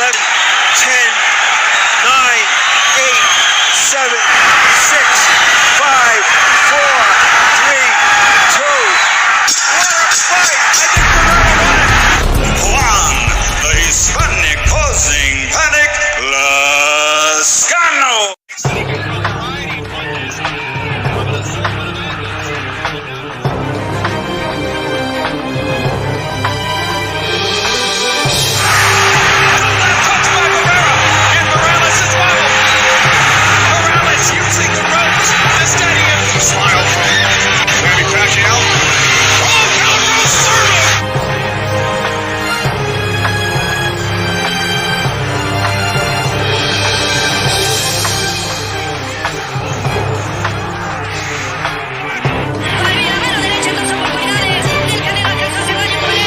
11, 10, 9, 8, 7, 6, 5, 4, 3, 2. What a fight! I think Guerrero won it. Juan, the Hispanic causing panic, Lascano. Smile from Manny Pacquiao. Oh, counter Derecha, dos oportunidades. El Canelo alcanzó a hacer daño con él.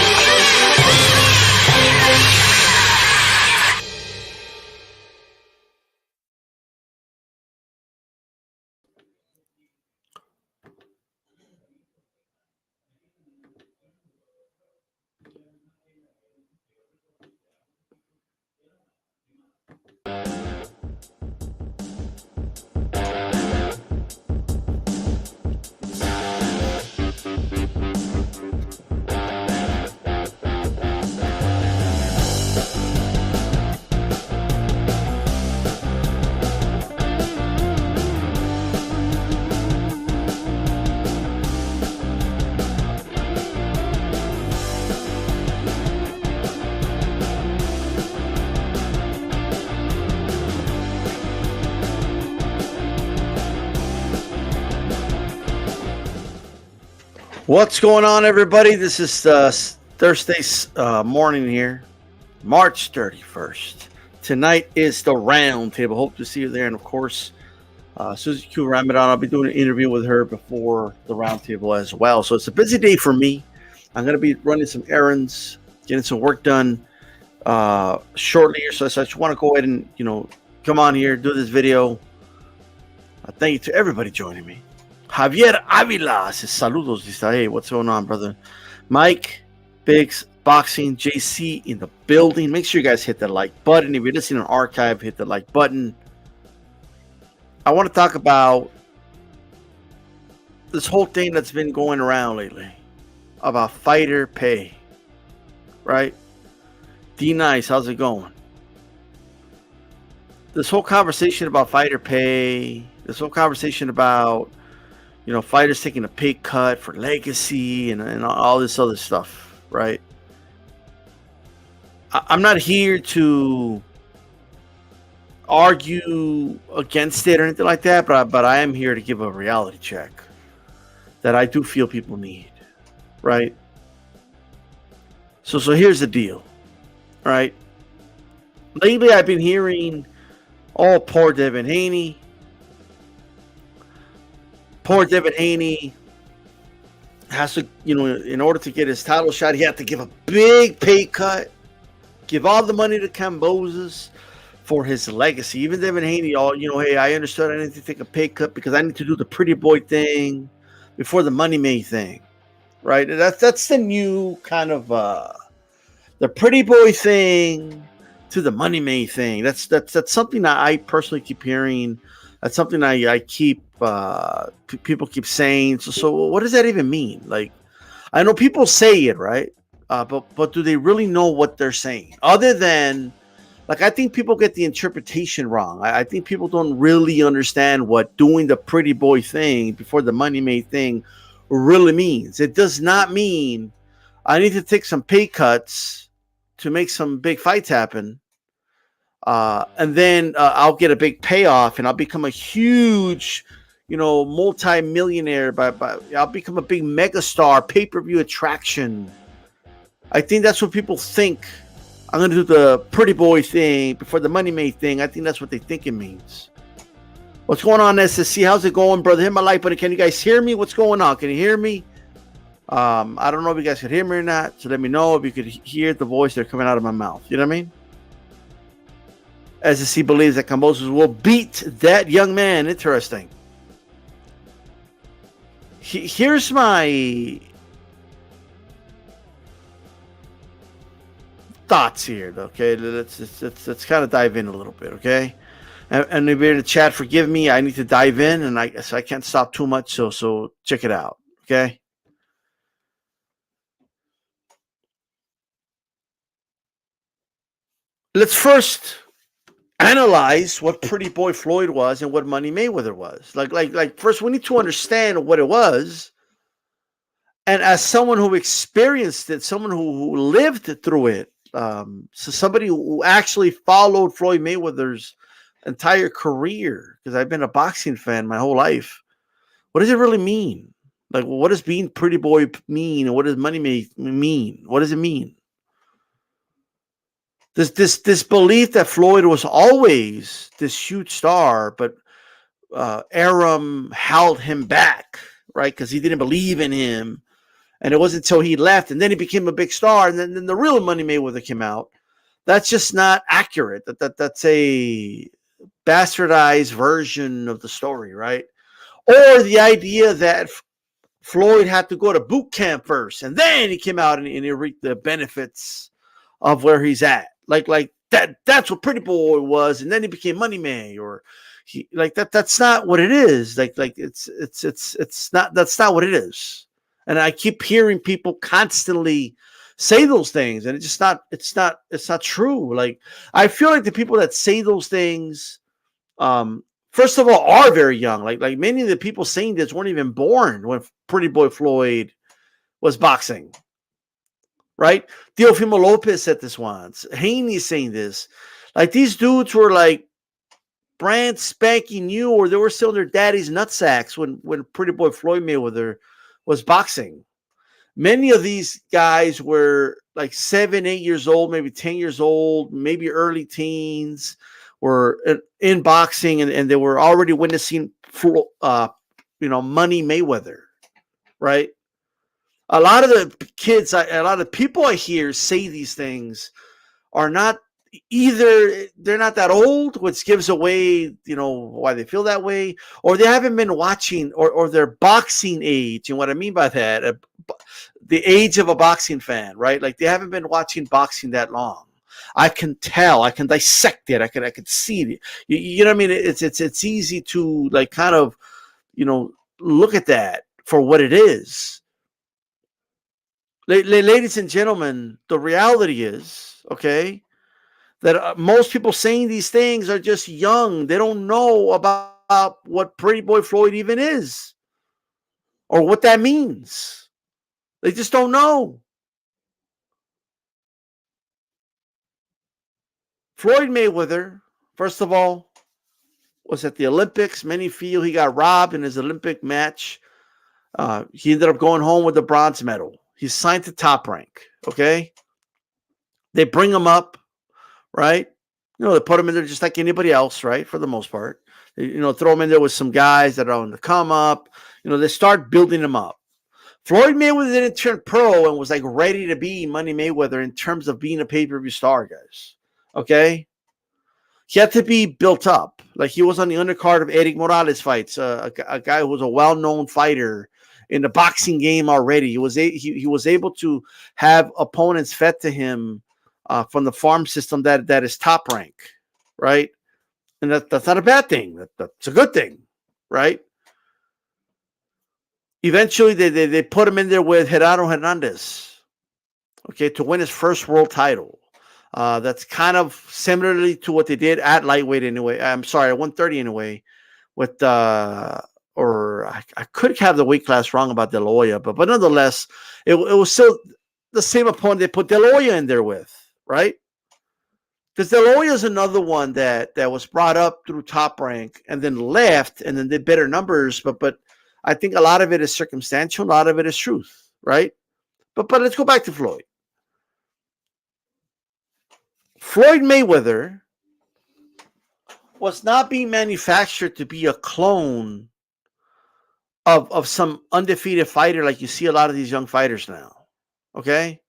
What's going on, everybody? This is Thursday's morning here, March 31st. Tonight is the roundtable. Hope to see you there. And of course, Susie Q Ramadan, I'll be doing an interview with her before the roundtable as well. So it's a busy day for me. I'm going to be running some errands, getting some work done shortly here. So I just want to go ahead and, come on here, do this video. Thank you to everybody joining me. Javier Avila says, saludos. Dice, hey, what's going on, brother? Mike, Biggs, Boxing, JC in the building. Make sure you guys hit that like button. If you're listening on archive, hit the like button. I want to talk about this whole thing that's been going around lately about fighter pay, right? D-Nice, how's it going? This whole conversation about fighter pay, this whole conversation about fighters taking a pay cut for legacy and all this other stuff, right? I'm not here to argue against it or anything like that, but I am here to give a reality check that I do feel people need, right? So here's the deal, right? Lately, I've been hearing, oh, poor Devin Haney. Poor Devin Haney has to, in order to get his title shot, he had to give a big pay cut, give all the money to Kambosos for his legacy. Even Devin Haney, hey, I understood I need to take a pay cut because I need to do the pretty boy thing before the Money May thing, right? That's the new kind of the pretty boy thing to the Money May thing. That's something that I personally keep hearing. That's something I keep people keep saying. So what does that even mean? Like, I know people say it, right? But do they really know what they're saying? Other than, like, I think people get the interpretation wrong. I think people don't really understand what doing the pretty boy thing before the Money May thing really means. It does not mean I need to take some pay cuts to make some big fights happen. And then I'll get a big payoff and I'll become a huge, multi-millionaire. I'll become a big megastar, pay-per-view attraction. I think that's what people think. I'm going to do the pretty boy thing before the Money May thing. I think that's what they think it means. What's going on, SSC? How's it going, brother? Hit my like button. Can you guys hear me? What's going on? Can you hear me? I don't know if you guys could hear me or not. So let me know if you could hear the voice that's coming out of my mouth. You know what I mean? SSC believes that Kambosos will beat that young man. Interesting. Here's my thoughts here. Okay, let's kind of dive in a little bit. Okay, and if you're in the chat, forgive me. I need to dive in, and I can't stop too much. So check it out. Okay. Let's first analyze what Pretty Boy Floyd was and what Money Mayweather was. Like first we need to understand what it was. And as someone who experienced it, someone who lived through it, so somebody who actually followed Floyd Mayweather's entire career, because I've been a boxing fan my whole life. What does it really mean? Like, what does being Pretty Boy mean? And what does Money mean? What does it mean? This belief that Floyd was always this huge star, but Arum held him back, right? Because he didn't believe in him. And it wasn't until he left, and then he became a big star, and then the real Money Mayweather came out. That's just not accurate. That's a bastardized version of the story, right? Or the idea that Floyd had to go to boot camp first, and then he came out and he reaped the benefits of where he's at. Like that's what Pretty Boy was, and then he became Money May, or he like that. That's not what it is. Like it's not. That's not what it is. And I keep hearing people constantly say those things, and it's not true. Like, I feel like the people that say those things, first of all, are very young. Like many of the people saying this weren't even born when Pretty Boy Floyd was boxing. Right? Teofimo Lopez said this once. Haney's saying this. Like, these dudes were like brand spanking new, or they were still in their daddy's nutsacks when Pretty Boy Floyd Mayweather was boxing. Many of these guys were like 7, 8 years old, maybe 10 years old, maybe early teens, were in boxing, and they were already witnessing, Money Mayweather, right? A lot of the kids, a lot of people I hear say these things are not either, they're not that old, which gives away, why they feel that way, or they haven't been watching, or their boxing age. And what I mean by that, the age of a boxing fan, right? Like, they haven't been watching boxing that long. I can tell, I can dissect it, I can see it. You know what I mean? It's easy to like kind of, look at that for what it is. Ladies and gentlemen, the reality is, okay, that most people saying these things are just young. They don't know about what Pretty Boy Floyd even is, or what that means. They just don't know. Floyd Mayweather, first of all, was at the Olympics. Many feel he got robbed in his Olympic match. He ended up going home with the bronze medal. He's signed to Top Rank, okay? They bring him up, right? They put him in there just like anybody else, right? For the most part. They, throw him in there with some guys that are on the come up. They start building him up. Floyd Mayweather didn't turn pro and was like ready to be Money Mayweather in terms of being a pay-per-view star, guys. Okay? He had to be built up. Like, he was on the undercard of Eric Morales fights, a guy who was a well-known fighter in the boxing game already. He was able to have opponents fed to him from the farm system that is Top Rank, right? And that's not a bad thing. That's a good thing, right? Eventually, they put him in there with Gerardo Hernandez, okay, to win his first world title. That's kind of similarly to what they did at lightweight anyway. I'm sorry, at 130 anyway, with or I could have the weight class wrong about De La Hoya, but nonetheless, it was still the same opponent they put De La Hoya in there with, right? Because De La Hoya is another one that was brought up through Top Rank and then left and then did better numbers, but I think a lot of it is circumstantial, a lot of it is truth, right? But let's go back to Floyd. Floyd Mayweather was not being manufactured to be a clone of some undefeated fighter like you see a lot of these young fighters now. Okay?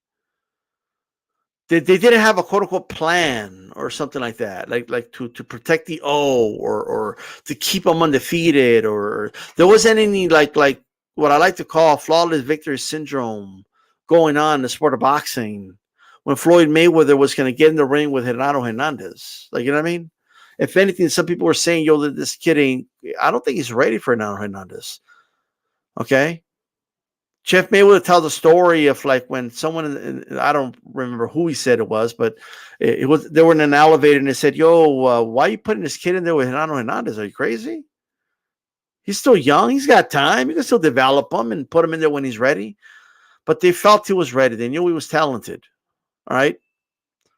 They didn't have a quote unquote plan or something like that, like to protect the O or to keep them undefeated, or there wasn't any like what I like to call flawless victory syndrome going on in the sport of boxing, when Floyd Mayweather was going to get in the ring with Gerardo Hernandez. Like, you know what I mean? If anything, some people were saying, yo, this kid ain't, I don't think he's ready for Gerardo Hernandez. Okay? Jeff Mayweather tells a story of like when someone, I don't remember who he said it was, but it was, they were in an elevator and they said, yo, why are you putting this kid in there with Gerardo Hernandez? Are you crazy? He's still young. He's got time. You can still develop him and put him in there when he's ready. But they felt he was ready. They knew he was talented. All right.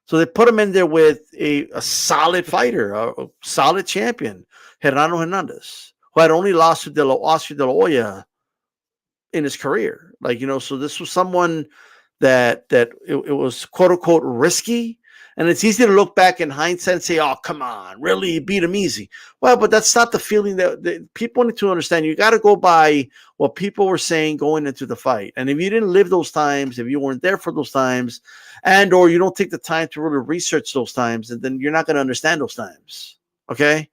So they put him in there with a solid fighter, a solid champion, Gerardo Hernandez, who had only lost to Oscar De La Hoya in his career. Like, you know, so this was someone that it was quote unquote risky. And it's easy to look back in hindsight and say, oh, come on, really? You beat him easy. Well, but that's not the feeling that people need to understand. You got to go by what people were saying going into the fight. And if you didn't live those times, if you weren't there for those times, and or you don't take the time to really research those times, and then you're not going to understand those times. Okay?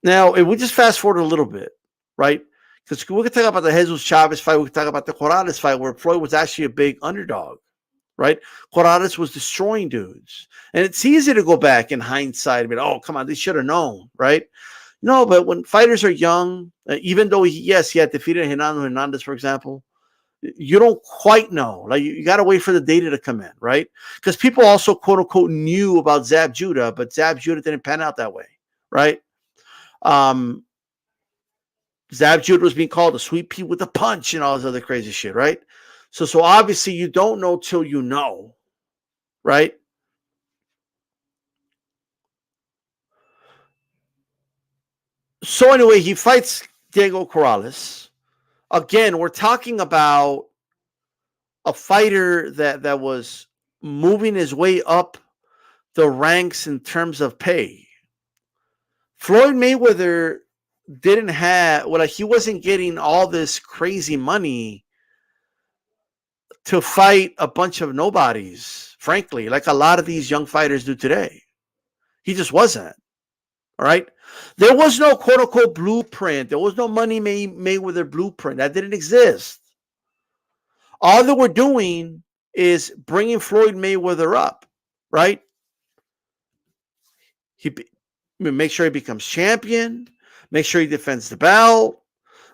Now, if we just fast forward a little bit, right? Because we could talk about the Jesus Chavez fight. We could talk about the Corrales fight where Floyd was actually a big underdog. Right? Corrales was destroying dudes. And it's easy to go back in hindsight and be, oh, come on, they should have known, right? No, but when fighters are young, even though, he had defeated Gerardo Hernandez, for example, you don't quite know. Like, you got to wait for the data to come in, right? Because people also, quote unquote, knew about Zab Judah, but Zab Judah didn't pan out that way, right? Zab Judah was being called a sweet pea with a punch and all this other crazy shit, right? So obviously you don't know till you know, right? So anyway, he fights Diego Corrales. Again, we're talking about a fighter that was moving his way up the ranks in terms of pay. Floyd Mayweather didn't have, he wasn't getting all this crazy money to fight a bunch of nobodies, frankly, like a lot of these young fighters do today. He just wasn't. All right. There was no quote unquote blueprint. There was no Money Mayweather blueprint. That didn't exist. All that we're doing is bringing Floyd Mayweather up, right? Make sure he becomes champion, make sure he defends the belt,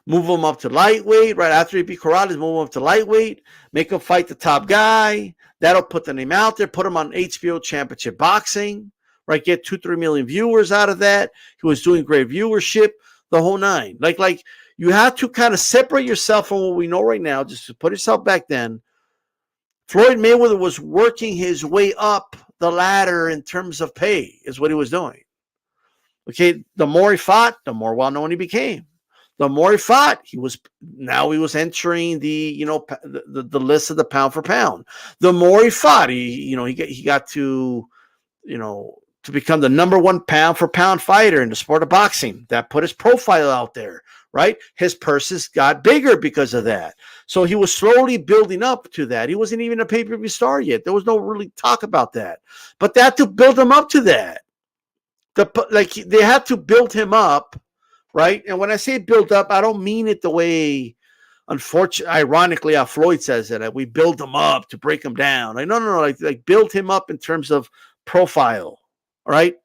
move him up to lightweight. Right after he beat Corrales, move him up to lightweight, make him fight the top guy. That'll put the name out there, put him on HBO Championship Boxing, right? Get 2-3 million viewers out of that. He was doing great viewership, the whole nine. Like you have to kind of separate yourself from what we know right now, just to put yourself back then. Floyd Mayweather was working his way up the ladder in terms of pay, is what he was doing. Okay, the more he fought, the more well-known he became. The more he fought, he was entering the the list of the pound for pound. The more he fought, he got to to become the number one pound for pound fighter in the sport of boxing. That put his profile out there, right? His purses got bigger because of that. So he was slowly building up to that. He wasn't even a pay-per-view star yet. There was no really talk about that. But they had to build him up to that. They had to build him up. Right. And when I say build up, I don't mean it the way, ironically, how Floyd says it. That we build him up to break him down. Like, no. Like build him up in terms of profile. All right.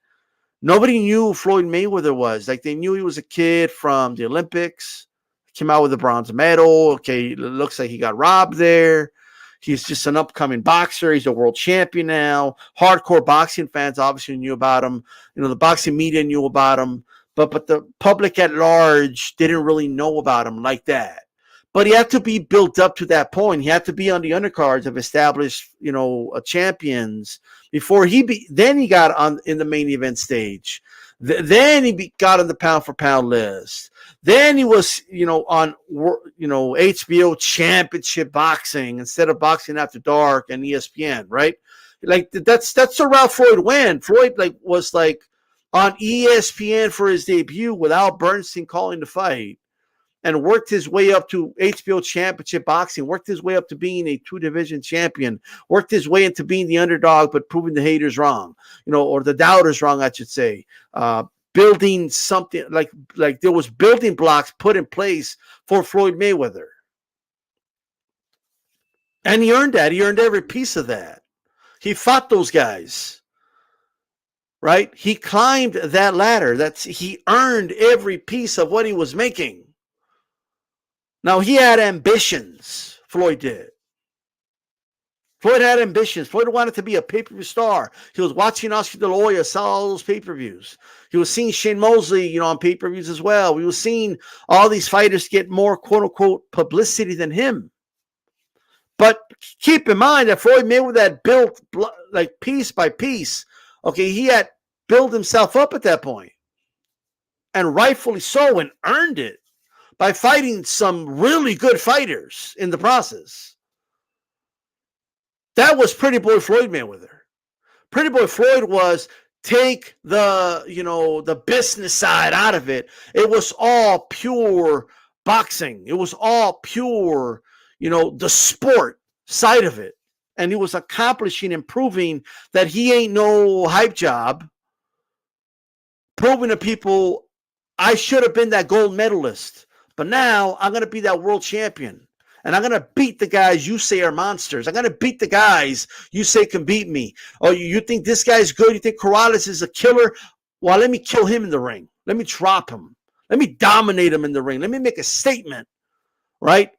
Nobody knew who Floyd Mayweather was. Like, they knew he was a kid from the Olympics, came out with a bronze medal. Okay. It looks like he got robbed there. He's just an upcoming boxer. He's a world champion now. Hardcore boxing fans obviously knew about him. The boxing media knew about him. But the public at large didn't really know about him like that. But he had to be built up to that point. He had to be on the undercards of established, champions before then he got on in the main event stage. Then he got on the pound for pound list. Then he was, on, HBO Championship Boxing instead of Boxing After Dark and ESPN, right? Like that's the route Floyd went. Floyd was on ESPN for his debut without Bernstein calling the fight, and worked his way up to HBO Championship Boxing, worked his way up to being a 2-division champion, worked his way into being the underdog, but proving the haters wrong, or the doubters wrong, I should say. Building something like there was building blocks put in place for Floyd Mayweather. And he earned that. He earned every piece of that. He fought those guys, right? He climbed that ladder. He earned every piece of what he was making. Now, he had ambitions, Floyd did. Floyd had ambitions. Floyd wanted to be a pay-per-view star. He was watching Oscar De La Hoya sell all those pay-per-views. He was seeing Shane Mosley, on pay-per-views as well. We were seeing all these fighters get more quote-unquote publicity than him. But keep in mind that Floyd Mayweather had built like piece by piece. Okay, he had built himself up at that point, and rightfully so, and earned it by fighting some really good fighters in the process. That was Pretty Boy Floyd Mayweather. Pretty Boy Floyd was take the business side out of it. It was all pure boxing. It was all pure, the sport side of it. And he was accomplishing and proving that he ain't no hype job. Proving to people, I should have been that gold medalist. But now I'm going to be that world champion. And I'm going to beat the guys you say are monsters. I'm going to beat the guys you say can beat me. Oh, you think this guy's good? You think Corrales is a killer? Well, let me kill him in the ring. Let me drop him. Let me dominate him in the ring. Let me make a statement, right?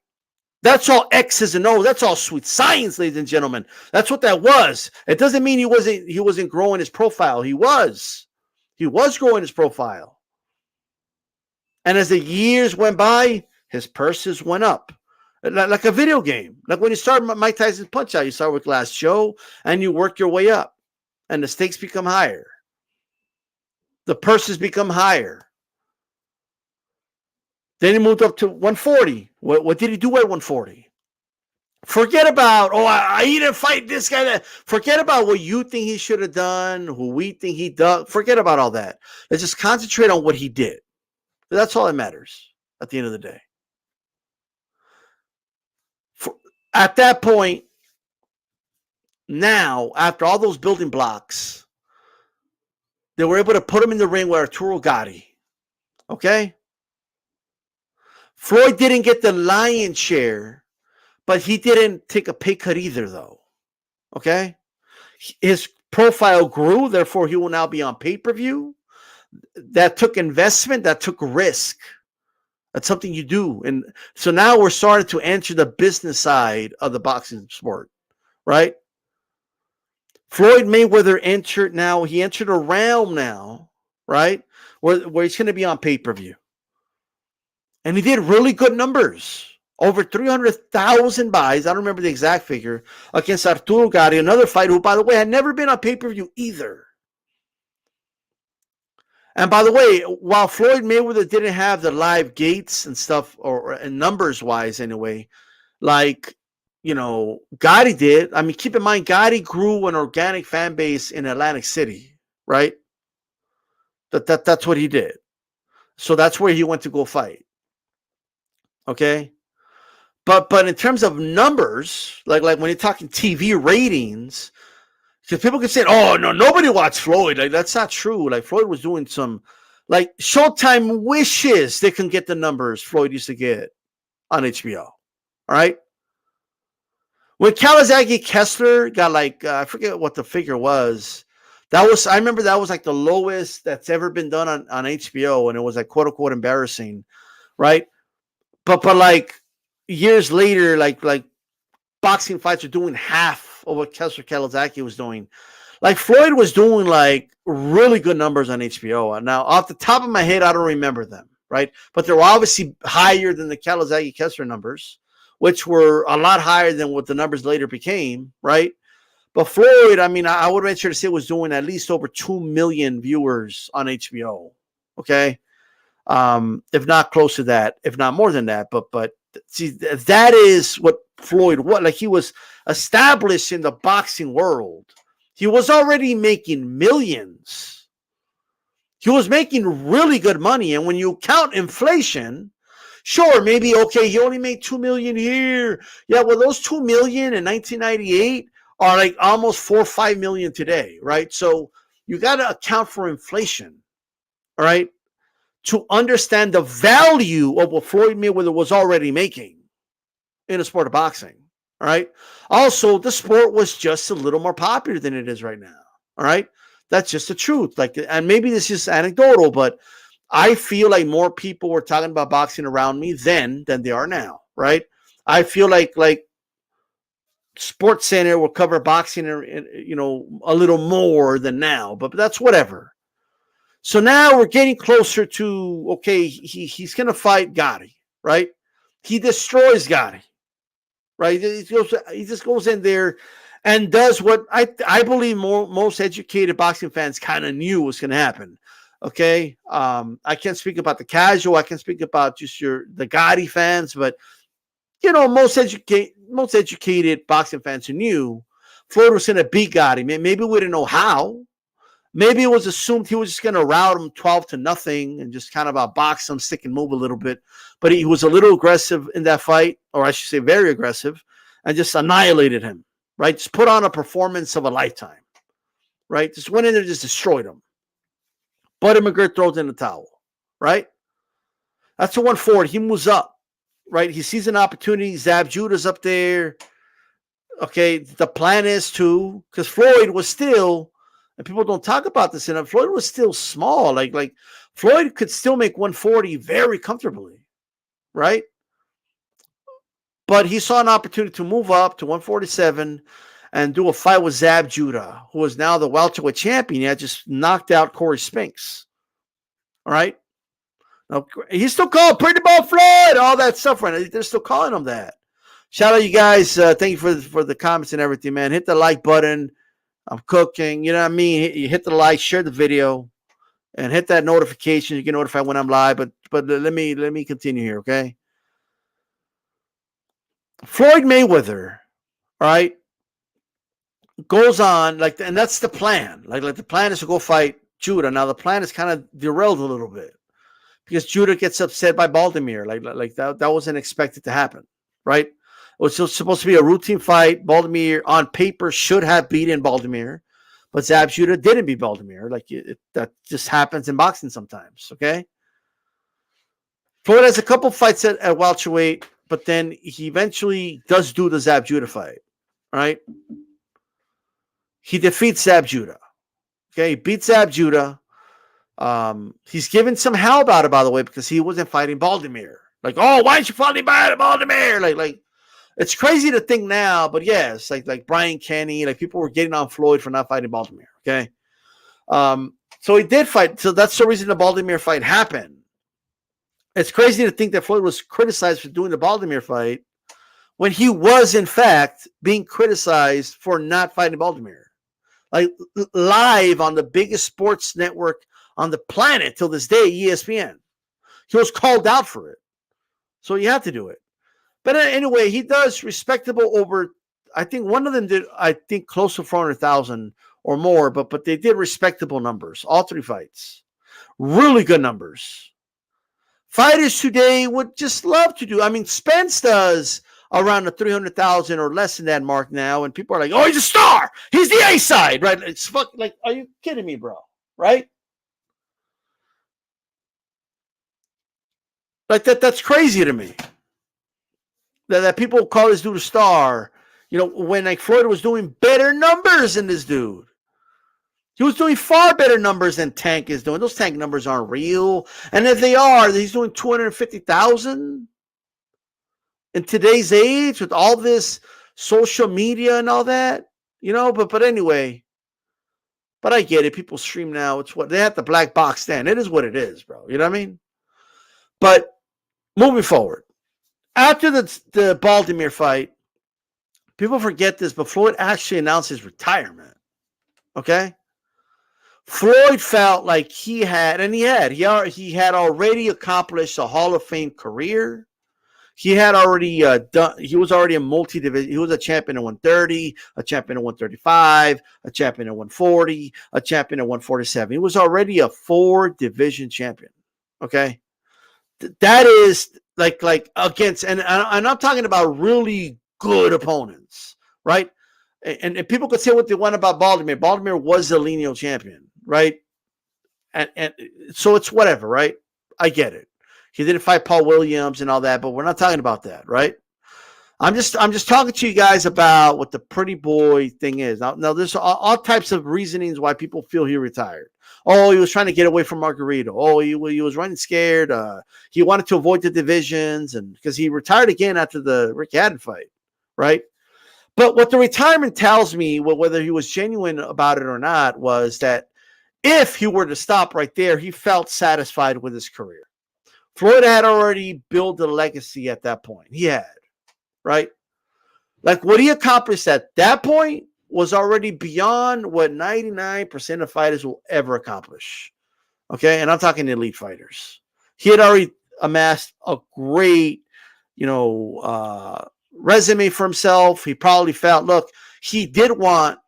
That's all X's and O's. That's all sweet science, ladies and gentlemen. That's what that was. It doesn't mean he wasn't growing his profile. He was growing his profile. And as the years went by, his purses went up. Like a video game. Like when you start Mike Tyson's Punch-Out, you start with Glass Joe and you work your way up. And the stakes become higher. The purses become higher. Then he moved up to 140. What did he do at 140? Forget about, he didn't fight this guy. Forget about what you think he should have done, who we think he done. Forget about all that. Let's just concentrate on what he did. That's all that matters at the end of the day. At that point, now, after all those building blocks, they were able to put him in the ring with Arturo Gatti. Okay? Floyd didn't get the lion's share, but he didn't take a pay cut either, though. Okay? His profile grew, therefore he will now be on pay-per-view. That took investment, that took risk. That's something you do. And so now we're starting to enter the business side of the boxing sport, right? Floyd Mayweather entered a realm now, right? Where he's going to be on pay-per-view. And he did really good numbers. Over 300,000 buys. I don't remember the exact figure. Against Arturo Gatti, another fighter who, by the way, had never been on pay-per-view either. And by the way, while Floyd Mayweather didn't have the live gates and stuff, or numbers-wise anyway, like, Gotti did. I mean, keep in mind, Gotti grew an organic fan base in Atlantic City, right? That's what he did. So that's where he went to go fight. Okay? But in terms of numbers, like when you're talking TV ratings, because people can say, oh, no, nobody watched Floyd. Like, that's not true. Like, Floyd was doing some, like, Showtime wishes they can get the numbers Floyd used to get on HBO. All right? When Calzaghe Kessler got, like, I forget what the figure was. I remember that was, like, the lowest that's ever been done on HBO, and it was, like, quote-unquote embarrassing, right? But like, years later, like boxing fights are doing half of what Kessler Calzaghe was doing. Like, Floyd was doing like really good numbers on HBO. Now, off the top of my head, I don't remember them, right? But they were obviously higher than the Calzaghe Kessler numbers, which were a lot higher than what the numbers later became, right? But Floyd, I mean, I would venture to say was doing at least over 2 million viewers on HBO. Okay. If not close to that, if not more than that, but see, that is what Floyd was. Like, he was established in the boxing world. He was already making millions. He was making really good money. And when you count inflation, sure, maybe, okay, he only made 2 million here. Yeah, well, those 2 million in 1998 are like almost 4 or 5 million today, right? So you got to account for inflation, all right, to understand the value of what Floyd Mayweather was already making in the sport of boxing. All right. Also, the sport was just a little more popular than it is right now. All right. That's just the truth. Like, and maybe this is anecdotal, but I feel like more people were talking about boxing around me then than they are now. Right. I feel like Sports Center will cover boxing, a little more than now, but that's whatever. So now we're getting closer to, okay, he's going to fight Gotti, right? He destroys Gotti, right? He just goes in there and does what I believe most educated boxing fans kind of knew was going to happen. Okay. I can't speak about the casual. I can speak about just the Gotti fans, but most educated boxing fans who knew Floyd was going to beat Gotti. Maybe we didn't know how. Maybe it was assumed he was just going to rout him 12-0 and just kind of outbox him, stick and move a little bit. But he was a little aggressive in that fight, or I should say very aggressive, and just annihilated him, right? Just put on a performance of a lifetime, right? Just went in there and just destroyed him. Buddy McGirt throws in the towel, right? That's a 140. He moves up, right? He sees an opportunity. Zab Judah's up there. Okay, the plan is to, because Floyd was still, and people don't talk about this enough, Floyd was still small. Like Floyd could still make 140 very comfortably, right? But he saw an opportunity to move up to 147 and do a fight with Zab Judah, who is now the welterweight champion. He had just knocked out Corey Spinks. All right? Now, he's still called Pretty Boy Floyd, all that stuff right now. They're still calling him that. Shout out you guys. Thank you for the comments and everything, man. Hit the like button. I'm cooking. You know what I mean? You hit the like, share the video, and hit that notification. You get notified when I'm live. But let me continue here, okay? Floyd Mayweather, all right, goes on, and that's the plan. Like the plan is to go fight Judah. Now the plan is kind of derailed a little bit because Judah gets upset by Baltimore. Like that wasn't expected to happen, right? It was supposed to be a routine fight. Baltimore on paper should have beaten Baltimore, but Zab Judah didn't beat Baltimore. That just happens in boxing sometimes, okay? Floyd has a couple fights at welterweight, but then he eventually does do the Zab Judah fight, right? He defeats Zab Judah. Okay, he beats Zab Judah. He's given some hell about it, by the way, because he wasn't fighting Baltimore. Like, oh, why aren't you fighting Baltimore? Like, it's crazy to think now, but yes, like Brian Kenny, like people were getting on Floyd for not fighting Baltimore. Okay, so he did fight. So that's the reason the Baltimore fight happened. It's crazy to think that Floyd was criticized for doing the Baltimore fight when he was, in fact, being criticized for not fighting Baltimore. Like live on the biggest sports network on the planet till this day, ESPN. He was called out for it. So you have to do it. But anyway, he does respectable over, I think one of them did, I think, close to 400,000 or more, but they did respectable numbers, all three fights. Really good numbers. Fighters today would just love to do. I mean, Spence does around the 300,000 or less than that mark now, and people are like, "Oh, he's a star. He's the A side, right?" It's like, are you kidding me, bro? Right? Like that's crazy to me. That people call this dude a star. When like Floyd was doing better numbers than this dude. He was doing far better numbers than Tank is doing. Those Tank numbers aren't real. And if they are, he's doing 250,000 in today's age with all this social media and all that. But anyway. But I get it. People stream now. It's what they have the black box then. It is what it is, bro. You know what I mean? But moving forward. After the Baltimore fight, people forget this, but Floyd actually announced his retirement. Okay? Floyd felt like he had already accomplished a Hall of Fame career. He had already he was already a multi-division. He was a champion at 130, a champion at 135, a champion at 140, a champion at 147. He was already a 4-division champion. Okay? That is like against, and I'm talking about really good opponents, right? And people could say what they want about Baltimore. Baltimore was the lineal champion, right? And so it's whatever, right? I get it. He didn't fight Paul Williams and all that, but we're not talking about that, right? I'm just talking to you guys about what the pretty boy thing is. Now there's all types of reasonings why people feel he retired. Oh, he was trying to get away from Margarito. Oh, he was running scared. He wanted to avoid the divisions, and because he retired again after the Rick Haddon fight, right? But what the retirement tells me, whether he was genuine about it or not, was that if he were to stop right there, he felt satisfied with his career. Floyd had already built a legacy at that point. He had, right? Like what he accomplished at that point was already beyond what 99% of fighters will ever accomplish. Okay. And I'm talking elite fighters. He had already amassed a great, resume for himself. He probably felt, look, he did want,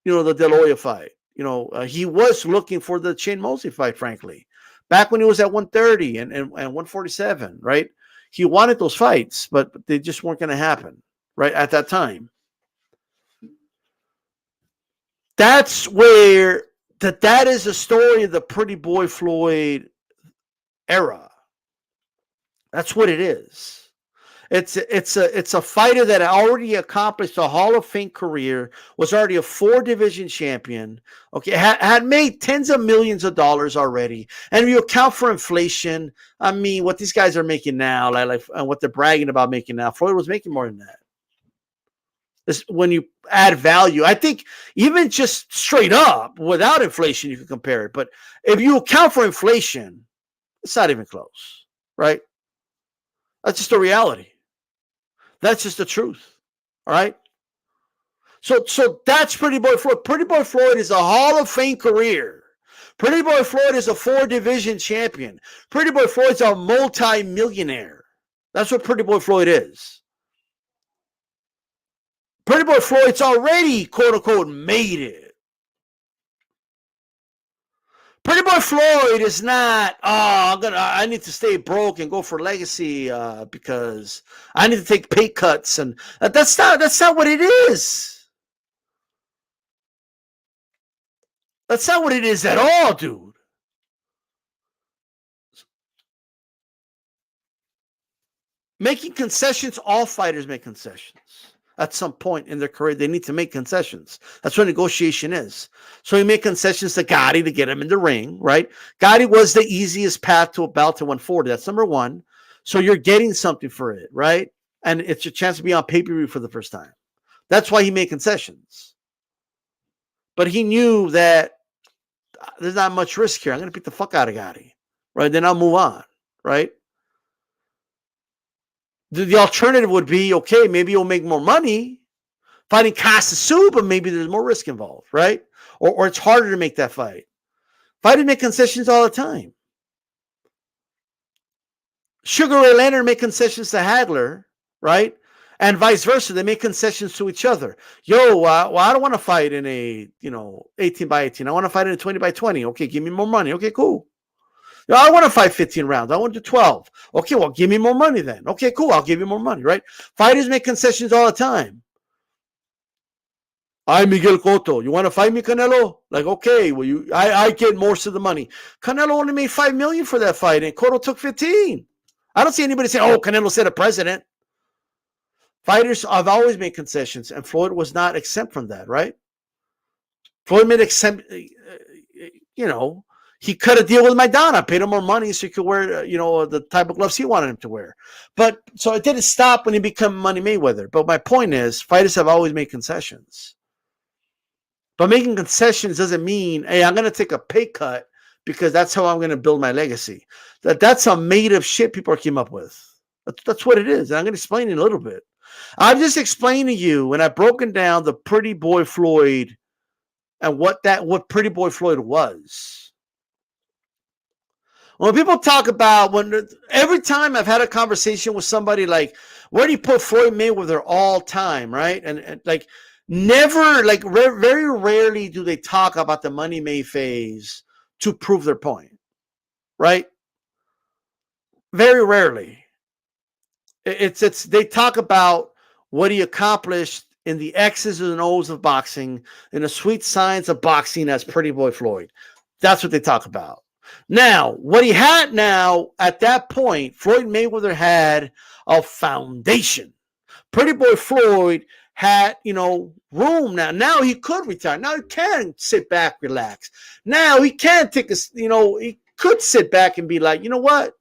the De La Hoya fight. He was looking for the Chin Mosley fight, frankly, back when he was at 130 and 147, right? He wanted those fights, but they just weren't going to happen, right, at that time. That's where that is the story of the Pretty Boy Floyd era. That's what it is. It's a fighter that already accomplished a Hall of Fame career, was already a 4-division champion, okay, had made tens of millions of dollars already. And if you account for inflation, I mean, what these guys are making now, like what they're bragging about making now, Floyd was making more than that. When you add value, I think even just straight up without inflation, you can compare it. But if you account for inflation, it's not even close, right? That's just a reality. That's just the truth. All right. So that's Pretty Boy Floyd. Pretty Boy Floyd is a Hall of Fame career. Pretty Boy Floyd is a 4-division champion. Pretty Boy Floyd's a multi-millionaire. That's what Pretty Boy Floyd is. Pretty Boy Floyd's already, quote unquote, made it. Pretty Boy Floyd is not, I need to stay broke and go for legacy because I need to take pay cuts, and that's not what it is. That's not what it is at all, dude. Making concessions, all fighters make concessions. At some point in their career, they need to make concessions. That's what negotiation is. So he made concessions to Gotti to get him in the ring, right? Gotti was the easiest path to a belt to 140. That's number one. So you're getting something for it, right? And it's your chance to be on pay-per-view for the first time. That's why he made concessions. But he knew that there's not much risk here. I'm going to beat the fuck out of Gotti, right? Then I'll move on, right? The alternative would be, okay, maybe you'll make more money fighting Costa Tzu, but maybe there's more risk involved, right? Or it's harder to make that fight. Fighters make concessions all the time. Sugar Ray Leonard made concessions to Hagler, right? And vice versa. They make concessions to each other. Well, I don't want to fight in a, 18 by 18. I want to fight in a 20 by 20. Okay, give me more money. Okay, cool. I want to fight 15 rounds. I want to do 12. Okay, well, give me more money then. Okay, cool. I'll give you more money, right? Fighters make concessions all the time. I'm Miguel Cotto. You want to fight me, Canelo? Like, okay, well, I get most of the money. Canelo only made $5 million for that fight, and Cotto took 15. I don't see anybody say, oh, Canelo said a president. Fighters have always made concessions, and Floyd was not exempt from that, right? Floyd made he cut a deal with Maidana, paid him more money so he could wear, the type of gloves he wanted him to wear. But so it didn't stop when he became Money Mayweather. But my point is, fighters have always made concessions. But making concessions doesn't mean, hey, I'm going to take a pay cut because that's how I'm going to build my legacy. That's a made-up shit people came up with. That's what it is. And I'm going to explain it in a little bit. I've just explained to you, and I've broken down the Pretty Boy Floyd and what Pretty Boy Floyd was. When people talk about every time I've had a conversation with somebody like, where do you put Floyd Mayweather all time, right? And like never, like very rarely do they talk about the Money May phase to prove their point, right? Very rarely. It's they talk about what he accomplished in the X's and O's of boxing, in the sweet science of boxing as Pretty Boy Floyd. That's what they talk about. Now, what he had now at that point, Floyd Mayweather had a foundation. Pretty Boy Floyd had, room now. Now he could retire. Now he can sit back, relax. Now he can take he could sit back and be like, you know what?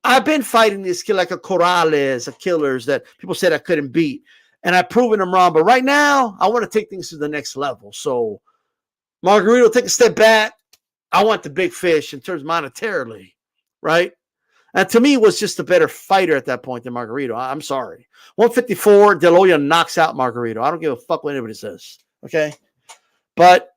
I've been fighting this kid like a Corrales, a killers that people said I couldn't beat. And I've proven them wrong. But right now, I want to take things to the next level. So Margarito, take a step back. I want the big fish in terms monetarily, right? And to me, was just a better fighter at that point than Margarito. I'm sorry. 154, De La Hoya knocks out Margarito. I don't give a fuck what anybody says, okay? But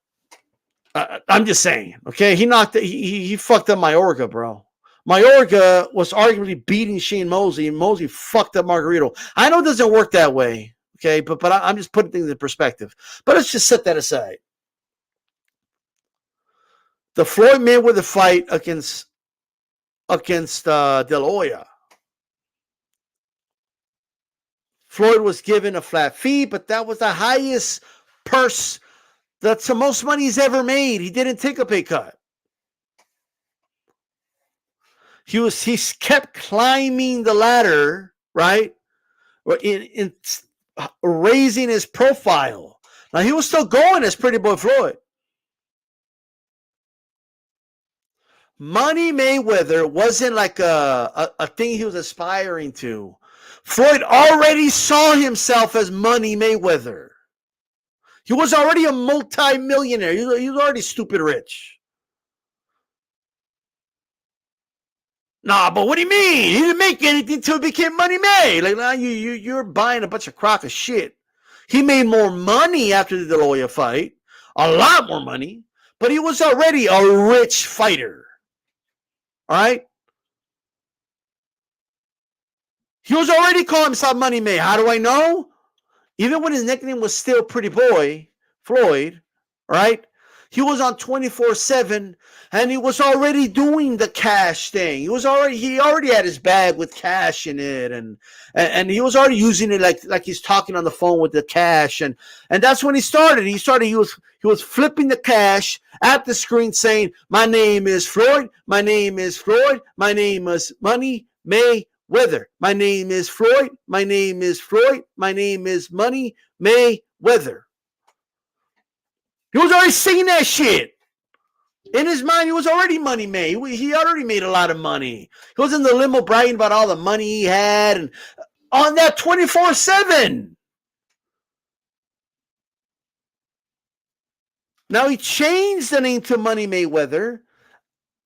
I'm just saying, okay? He fucked up Mayorga, bro. Mayorga was arguably beating Shane Mosley, and Mosley fucked up Margarito. I know it doesn't work that way, okay? But I'm just putting things in perspective. But let's just set that aside. The Floyd Mayweather fight against De La Hoya. Floyd was given a flat fee, but that was the highest purse. That's the most money he's ever made. He didn't take a pay cut. He kept climbing the ladder, right? In raising his profile. Now he was still going as Pretty Boy Floyd. Money Mayweather wasn't like a thing he was aspiring to. Floyd already saw himself as Money Mayweather. He was already a multi-millionaire. He was already stupid rich. Nah, but what do you mean? He didn't make anything until he became Money May. Like, nah, you're buying a bunch of crock of shit. He made more money after the De La Hoya fight. A lot more money. But he was already a rich fighter. All right? He was already calling himself Money May. How do I know? Even when his nickname was still Pretty Boy Floyd, right? He was on 24/7, and he was already doing the cash thing. He already had his bag with cash in it, and he was already using it like he's talking on the phone with the cash, and that's when he started. He was flipping the cash at the screen, saying, "My name is Floyd. My name is Floyd. My name is Money Mayweather. My name is Floyd. My name is Floyd. My name is Money Mayweather." He was already singing that shit. In his mind, he was already Money May. He already made a lot of money. He was in the limo bragging about all the money he had and on that 24/7. Now he changed the name to Money Mayweather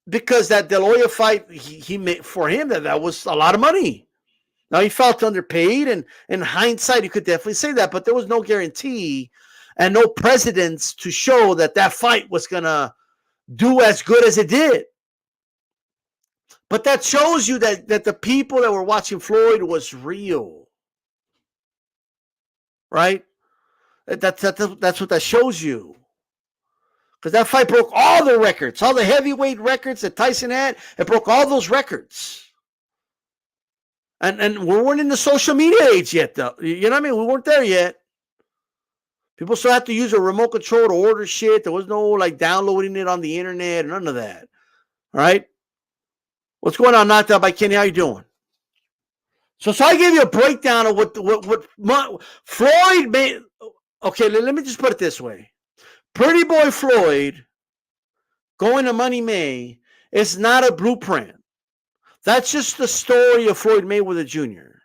because that De La Hoya fight, he made for him that was a lot of money. Now he felt underpaid, and in hindsight, you could definitely say that, but there was no guarantee and no precedence to show that fight was going to do as good as it did. But that shows you that the people that were watching Floyd was real. Right? That's what that shows you. Because that fight broke all the records, all the heavyweight records that Tyson had. It broke all those records. And we weren't in the social media age yet, though. You know what I mean? We weren't there yet. People still have to use a remote control to order shit. There was no like downloading it on the internet, none of that. All right. What's going on, Knocked Out by Kenny? How you doing? So I gave you a breakdown of what Floyd made. Okay, let me just put it this way. Pretty Boy Floyd going to Money May is not a blueprint. That's just the story of Floyd Mayweather Jr.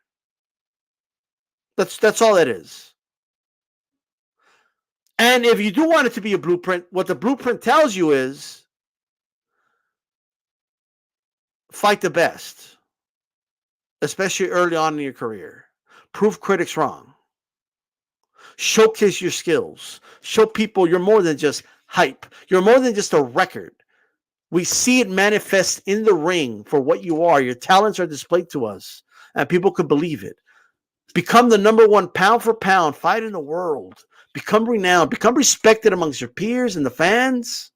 That's all that is. And if you do want it to be a blueprint, what the blueprint tells you is fight the best, especially early on in your career. Prove critics wrong. Showcase your skills. Show people you're more than just hype. You're more than just a record. We see it manifest in the ring for what you are. Your talents are displayed to us, and people could believe it. Become the number one pound for pound fight in the world. Become renowned. Become respected amongst your peers and the fans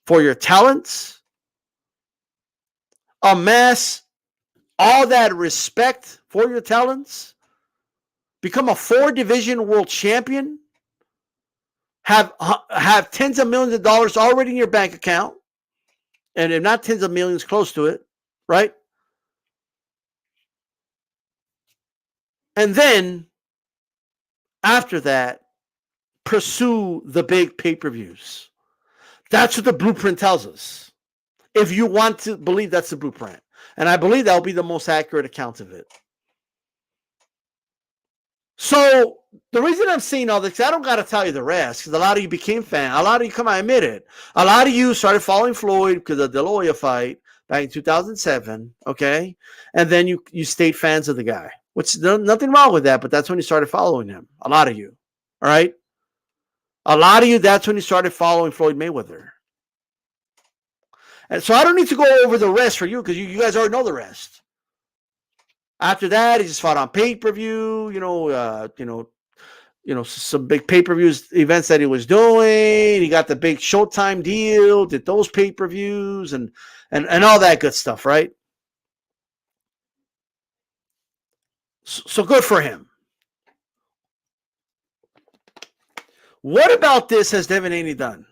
for your talents. Amass all that respect for your talents. Become a 4-division world champion. Have tens of millions of dollars already in your bank account. And if not tens of millions, close to it, right? And then after that, pursue the big pay-per-views. That's what the blueprint tells us. If you want to believe that's the blueprint. And I believe that will be the most accurate account of it. So the reason I'm saying all this, I don't got to tell you the rest, because a lot of you became fans. A lot of you, come on, I admit it. A lot of you started following Floyd because of the De La Hoya fight back in 2007, okay? And then you stayed fans of the guy, which nothing wrong with that, but that's when you started following him. A lot of you, all right? A lot of you, that's when you started following Floyd Mayweather. And so I don't need to go over the rest for you, because you guys already know the rest. After that, he just fought on pay-per-view, some big pay-per-views events that he was doing. He got the big Showtime deal, did those pay-per-views and all that good stuff, right? So good for him. What about this has Devin Haney done?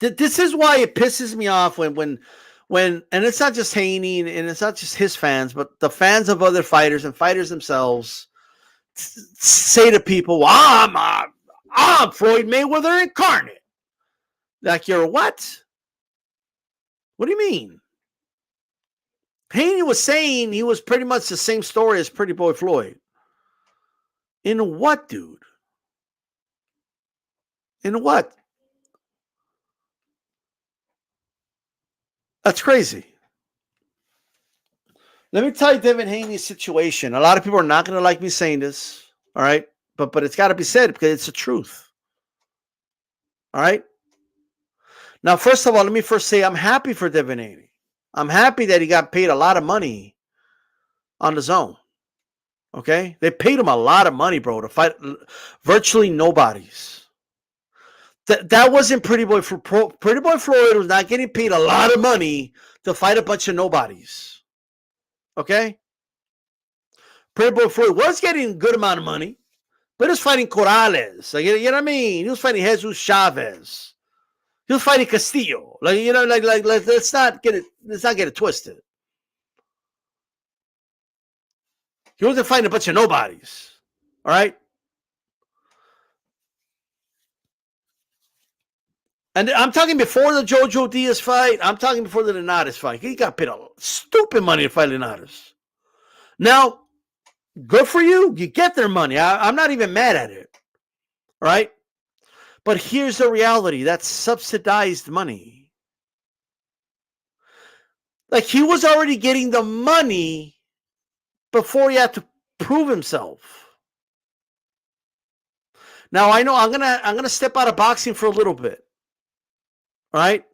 This is why it pisses me off when and it's not just Haney and it's not just his fans, but the fans of other fighters and fighters themselves say to people, well, I'm Floyd Mayweather incarnate. Like, you're what? What do you mean? Haney was saying he was pretty much the same story as Pretty Boy Floyd. In what, dude? In what? That's crazy. Let me tell you Devin Haney's situation. A lot of people are not going to like me saying this, all right? But it's got to be said because it's the truth. All right? Now, first of all, let me first say I'm happy for Devin Haney. I'm happy that he got paid a lot of money on the zone. Okay? They paid him a lot of money, bro, to fight virtually nobodies. That wasn't Pretty Boy Floyd. Pretty Boy Floyd was not getting paid a lot of money to fight a bunch of nobodies. Okay? Pretty Boy Floyd was getting a good amount of money, but he was fighting Corrales. Like, you know what I mean? He was fighting Jesus Chavez. He was fighting Castillo. Like, let's not get it twisted. He wasn't fighting a bunch of nobodies. All right? And I'm talking before the Jojo Diaz fight. I'm talking before the Linares fight. He got paid a stupid money to fight Linares. Now, good for you. You get their money. I'm not even mad at it. All right? But here's the reality. That's subsidized money. Like, he was already getting the money before he had to prove himself. Now, I know I'm gonna step out of boxing for a little bit. All right?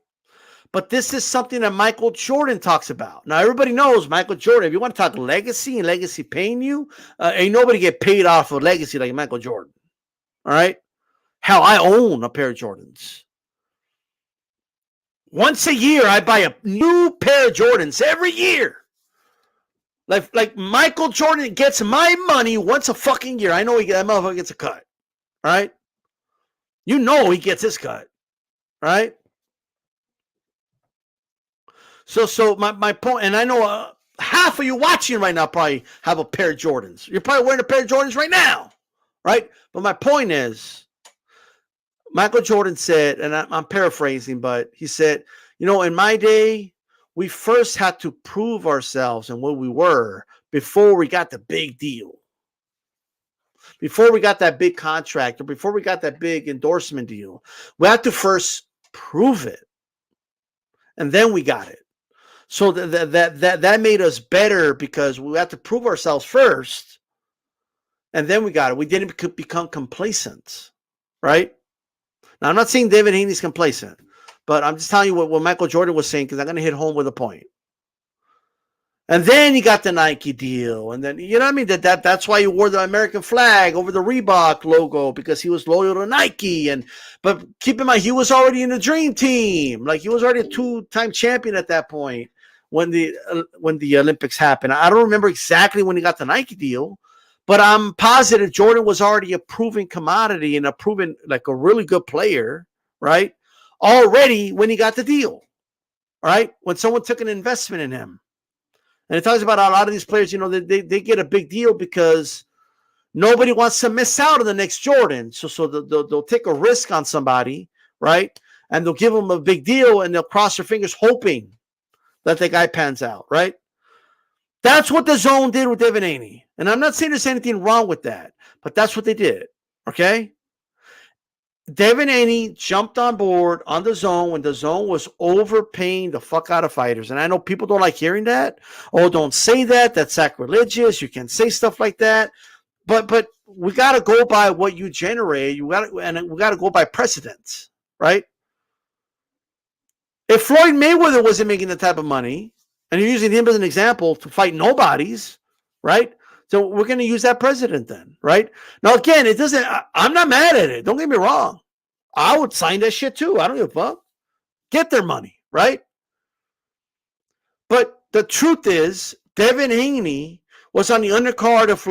But this is something that Michael Jordan talks about. Now, everybody knows Michael Jordan. If you want to talk legacy and legacy paying you, ain't nobody get paid off of legacy like Michael Jordan. All right? Hell, I own a pair of Jordans. Once a year, I buy a new pair of Jordans every year. Like Michael Jordan gets my money once a fucking year. I know that motherfucker gets a cut. All right? You know he gets his cut. All right? So my point, and I know half of you watching right now probably have a pair of Jordans. You're probably wearing a pair of Jordans right now, right? But my point is, Michael Jordan said, and I'm paraphrasing, but he said, in my day, we first had to prove ourselves and what we were before we got the big deal. Before we got that big contract or before we got that big endorsement deal. We had to first prove it. And then we got it. So that made us better because we had to prove ourselves first, and then we got it. We didn't become complacent, right? Now, I'm not saying Devin Haney's complacent, but I'm just telling you what Michael Jordan was saying because I'm going to hit home with a point. And then he got the Nike deal, and then you know what I mean. That's why he wore the American flag over the Reebok logo because he was loyal to Nike. But keep in mind, he was already in the Dream Team. Like, he was already a 2-time champion at that point when the Olympics happened. I don't remember exactly when he got the Nike deal, but I'm positive Jordan was already a proven commodity and like a really good player, right? Already when he got the deal, right? When someone took an investment in him. And it talks about how a lot of these players, they get a big deal because nobody wants to miss out on the next Jordan. So they'll take a risk on somebody, right? And they'll give them a big deal and they'll cross their fingers hoping that the guy pans out, right? That's what the Zone did with Devin Haney. And I'm not saying there's anything wrong with that, but that's what they did, okay? Devin Haney jumped on board on the Zone when the Zone was overpaying the fuck out of fighters. And I know people don't like hearing that. Oh, don't say that. That's sacrilegious. You can't say stuff like that. But we got to go by what you generate. We got to go by precedent, right? If Floyd Mayweather wasn't making the type of money, and you're using him as an example to fight nobodies, right? So we're going to use that precedent then, right? Now, again, I'm not mad at it. Don't get me wrong. I would sign that shit too. I don't give a fuck. Get their money, right? But the truth is, Devin Haney was on the undercard of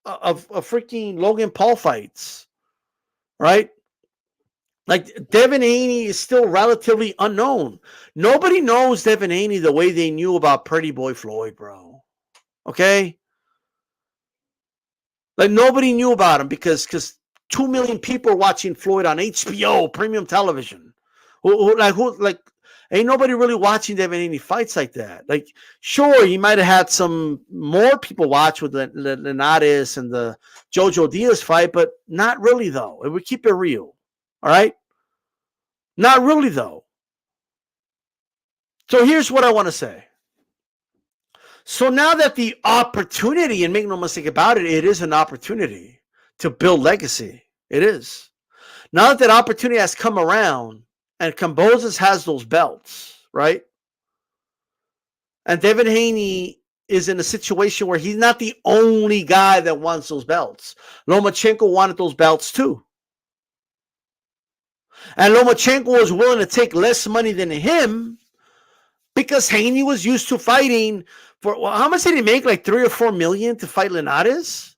of freaking Logan Paul fights, right? Like Devin Haney is still relatively unknown. Nobody knows Devin Haney the way they knew about Pretty Boy Floyd, bro. Okay? Like nobody knew about him because 2 million people are watching Floyd on HBO, premium television. Ain't nobody really watching Devin Haney fights like that. Like, sure, he might have had some more people watch with the Linares and the Jojo Diaz fight, but not really, though. If we keep it real. All right? Not really, though. So here's what I want to say. So now that the opportunity, and make no mistake about it, it is an opportunity to build legacy. It is. Now that opportunity has come around, and Kambosos has those belts, right? And Devin Haney is in a situation where he's not the only guy that wants those belts. Lomachenko wanted those belts too. And Lomachenko was willing to take less money than him because Haney was used to fighting for, how much did he make? Like 3 or 4 million to fight Linares?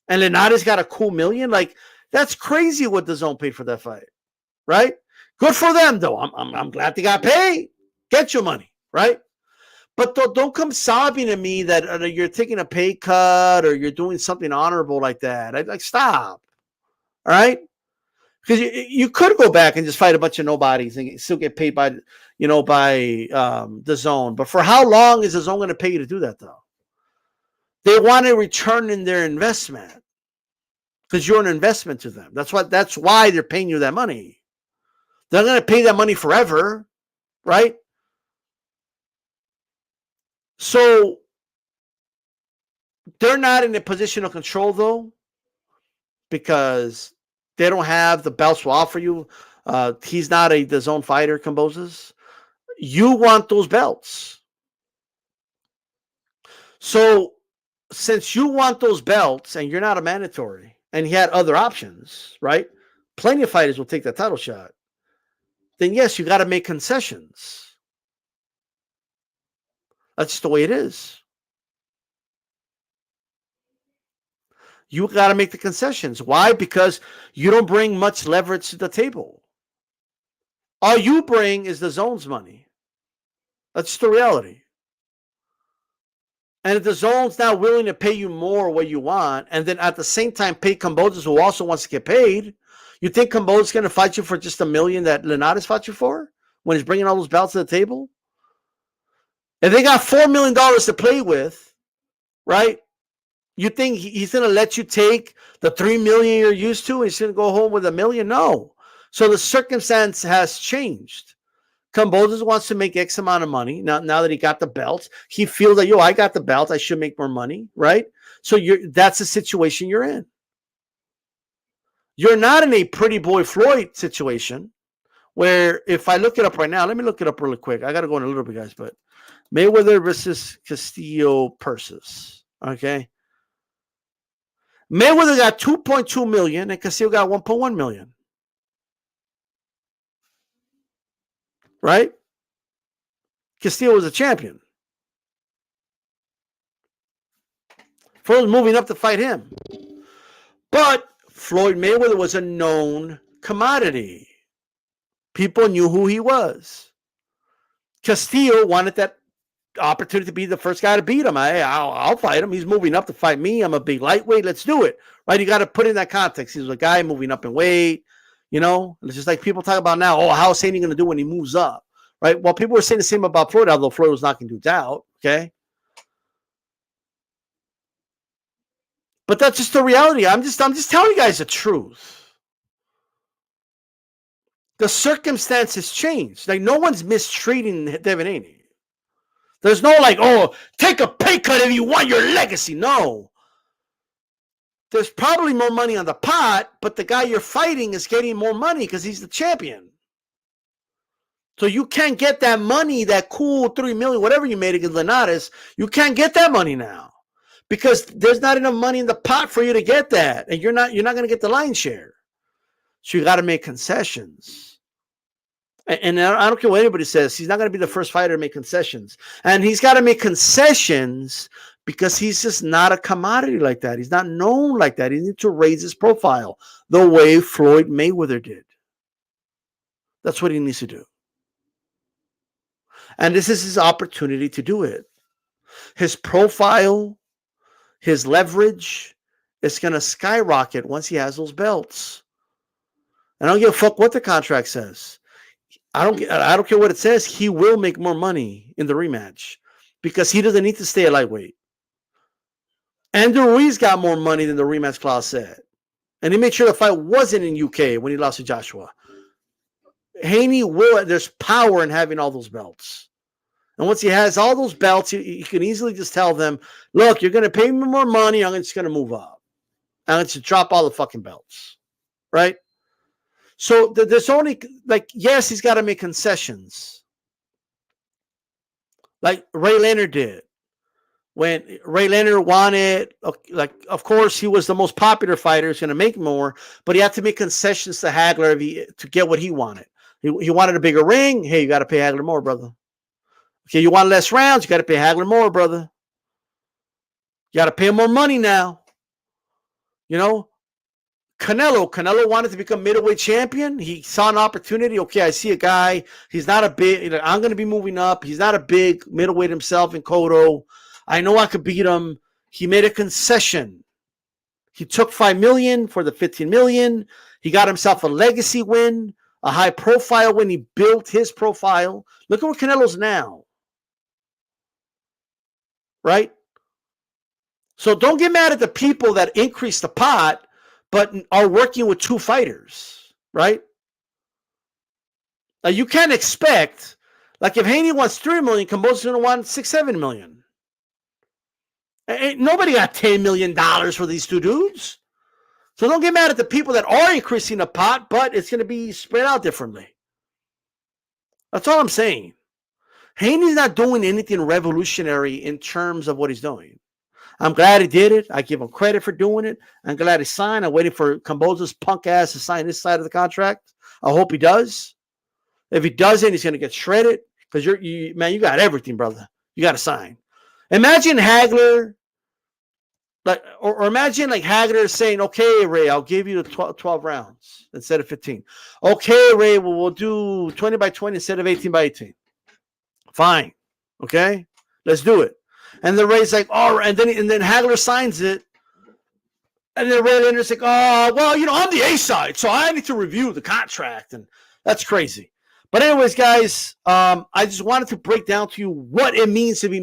And Linares got a cool million? Like, that's crazy what the Zone paid for that fight, right? Good for them, though. I'm glad they got paid. Get your money, right? But don't come sobbing at me that you're taking a pay cut or you're doing something honorable like that. Like, stop, all right? Because you could go back and just fight a bunch of nobodies and still get paid by the Zone. But for how long is the Zone going to pay you to do that, though? They want a return in their investment because you're an investment to them. That's why they're paying you that money. They're going to pay that money forever, right? So they're not in a position of control, though, because they don't have the belts to offer you. He's not the Zone fighter, Kambosos. You want those belts. So since you want those belts and you're not a mandatory and he had other options, right? Plenty of fighters will take that title shot. Then yes, you got to make concessions. That's just the way it is. You got to make the concessions. Why? Because you don't bring much leverage to the table. All you bring is the Zone's money. That's just the reality. And if the Zone's not willing to pay you more what you want, and then at the same time pay Kambosos, who also wants to get paid, you think Kambosos is going to fight you for just $1 million that Linares fought you for when he's bringing all those belts to the table? If they got $4 million to play with, right? You think he's going to let you take the $3 million you're used to and he's going to go home with $1 million? No. So the circumstance has changed. Kambosos wants to make X amount of money. Now that he got the belt, he feels like, I got the belt. I should make more money, right? So that's the situation you're in. You're not in a Pretty Boy Floyd situation where, if I look it up right now, let me look it up really quick. I got to go in a little bit, guys, but Mayweather versus Castillo purses. Okay. Mayweather got 2.2 million and Castillo got 1.1 million. Right? Castillo was a champion. Floyd was moving up to fight him. But Floyd Mayweather was a known commodity. People knew who he was. Castillo wanted that opportunity to be the first guy to beat him. I'll fight him. He's moving up to fight me. I'm a big lightweight. Let's do it. Right? You got to put in that context. He's a guy moving up in weight. You know, it's just like people talk about now. Oh, how's Haney going to do when he moves up? Right? Well, people were saying the same about Floyd, although Floyd was knocking dudes out. Okay. But that's just the reality. I'm just telling you guys the truth. The circumstances changed. Like, no one's mistreating Devin Haney. There's no like, oh, take a pay cut if you want your legacy. No. There's probably more money on the pot, but the guy you're fighting is getting more money because he's the champion. So you can't get that money, that cool $3 million, whatever you made against Linares. You can't get that money now because there's not enough money in the pot for you to get that, and you're not going to get the lion's share. So you got to make concessions. And I don't care what anybody says. He's not going to be the first fighter to make concessions. And he's got to make concessions because he's just not a commodity like that. He's not known like that. He needs to raise his profile the way Floyd Mayweather did. That's what he needs to do. And this is his opportunity to do it. His profile, his leverage is going to skyrocket once he has those belts. And I don't give a fuck what the contract says. I don't care what it says. He will make more money in the rematch because he doesn't need to stay at lightweight. Andrew Ruiz got more money than the rematch clause said. And he made sure the fight wasn't in UK when he lost to Joshua. Haney will, there's power in having all those belts. And once he has all those belts, he can easily just tell them, look, you're going to pay me more money. I'm just going to move up. I'm going to drop all the fucking belts. Right? So there's only, like, yes, he's got to make concessions. Like Ray Leonard did. When Ray Leonard wanted, like, of course, he was the most popular fighter. He's going to make more, but he had to make concessions to Hagler to get what he wanted. He wanted a bigger ring. Hey, you got to pay Hagler more, brother. Okay, you want less rounds. You got to pay Hagler more, brother. You got to pay him more money now. You know, Canelo wanted to become middleweight champion. He saw an opportunity. Okay, I see a guy. He's not a big, I'm going to be moving up. He's not a big middleweight himself in Cotto. I know I could beat him. He made a concession. He took $5 million for the $15 million. He got himself a legacy win, a high profile win. He built his profile. Look at where Canelo's now. Right? So don't get mad at the people that increase the pot but are working with two fighters, right? Now you can't expect, like if Haney wants $3 million, Kamboja's going to want $6-7 million. Ain't nobody got $10 million for these two dudes. So don't get mad at the people that are increasing the pot, but it's going to be spread out differently. That's all I'm saying. Haney's not doing anything revolutionary in terms of what he's doing. I'm glad he did it. I give him credit for doing it. I'm glad he signed. I'm waiting for Kamboja's punk ass to sign his side of the contract. I hope he does. If he doesn't, he's going to get shredded because you got everything, brother. You got to sign. Imagine Hagler, or imagine like Hagler saying, "Okay, Ray, I'll give you the 12 rounds instead of 15. Okay, Ray, we'll do 20 by 20 instead of 18 by 18. Fine. Okay, let's do it." And then Ray's like, "Oh," and then Hagler signs it. And then Ray Leonard's like, "Oh, well, I'm the A side, so I need to review the contract." And that's crazy. But anyways, guys, I just wanted to break down to you what it means to be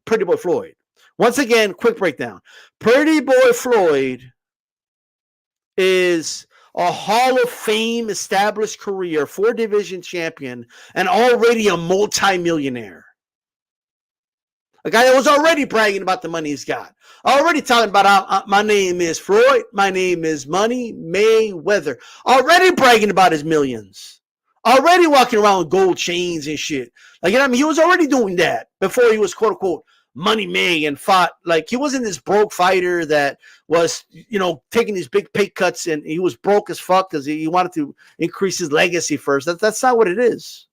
Pretty Boy Floyd. Once again, quick breakdown. Pretty Boy Floyd is a Hall of Fame established career, 4-division champion, and already a multi-millionaire. A guy that was already bragging about the money he's got. Already talking about, my name is Floyd. My name is Money Mayweather. Already bragging about his millions. Already walking around with gold chains and shit. Like, he was already doing that before he was, quote unquote, Money May and fought. Like, he wasn't this broke fighter that was, taking these big pay cuts, and he was broke as fuck because he wanted to increase his legacy first. That's not what it is.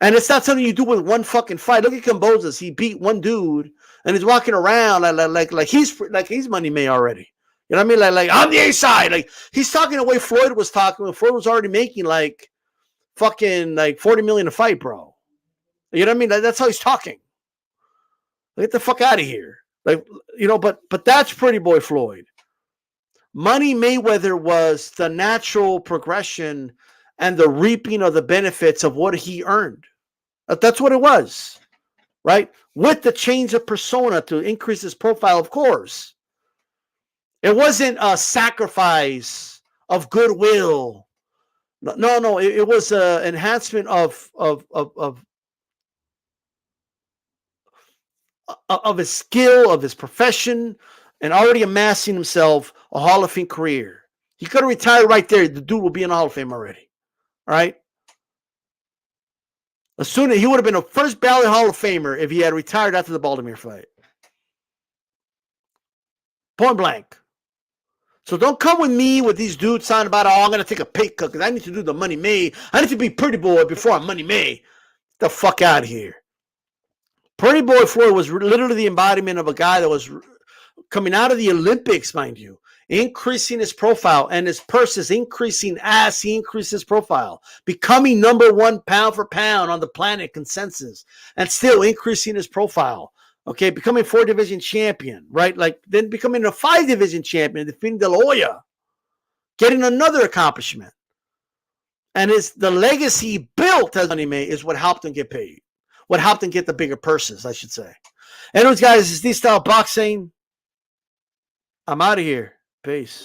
And it's not something you do with one fucking fight. Look at Kamboja's. He beat one dude, and he's walking around like he's Money May already. You know what I mean? Like on the A side. Like, he's talking the way Floyd was talking when Floyd was already making like fucking like $40 million a fight, bro. You know what I mean? That's how he's talking. Get the fuck out of here. Like, you know, but that's Pretty Boy Floyd. Money Mayweather was the natural progression and the reaping of the benefits of what he earned. That's what it was, right? With the change of persona to increase his profile, of course. It wasn't a sacrifice of goodwill. No. It was an enhancement of his skill, of his profession, and already amassing himself a Hall of Fame career. He could have retired right there. The dude will be in the Hall of Fame already. All right. As soon as he would have been a first ballot Hall of Famer if he had retired after the Baltimore fight. Point blank. So don't come with me with these dudes talking about, oh, I'm going to take a pay cut because I need to do the Money May. I need to be Pretty Boy before I'm Money May. Get the fuck out of here. Pretty Boy Floyd was literally the embodiment of a guy that was coming out of the Olympics, mind you, increasing his profile, and his purse is increasing as he increases his profile, becoming number one pound for pound on the planet consensus, and still increasing his profile. Okay, becoming 4-division champion, right? Like then becoming a 5-division champion, defeating De La Hoya, getting another accomplishment. And the legacy he built as Money May is what helped him get paid. What helped him get the bigger purses, I should say. Anyways, guys, it's D-Style Boxing. I'm out of here. Peace.